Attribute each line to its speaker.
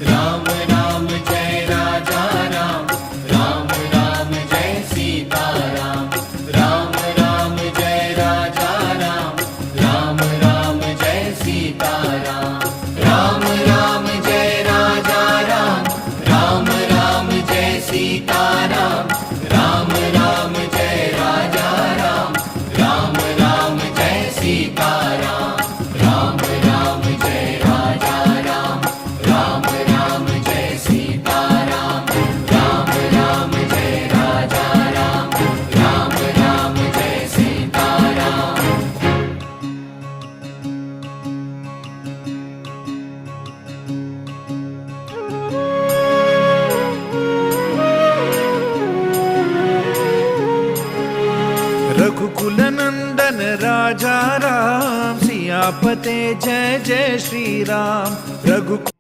Speaker 1: Ram Ram Jai Raja Ram, Ram Ram Jai Sita Ram, Ram Ram Jai Raja Ram, Ram Ram Jai Sita Ram, Ram Ram Jai Raja Ram, Ram Ram Jai Sita Ram, Ram Ram Jai Raja Ram, Ram Ram Jai Sita Ram, Ram Ram Jai Raja Ram, Ram Ram Jai Sita Ram, Ram Ram Jai Raja Ram, Ram Ram Jai Sita Ram.
Speaker 2: Raghukul Nandan Raja Ram, सियापते Jai Jai Shri Ram. Raghukul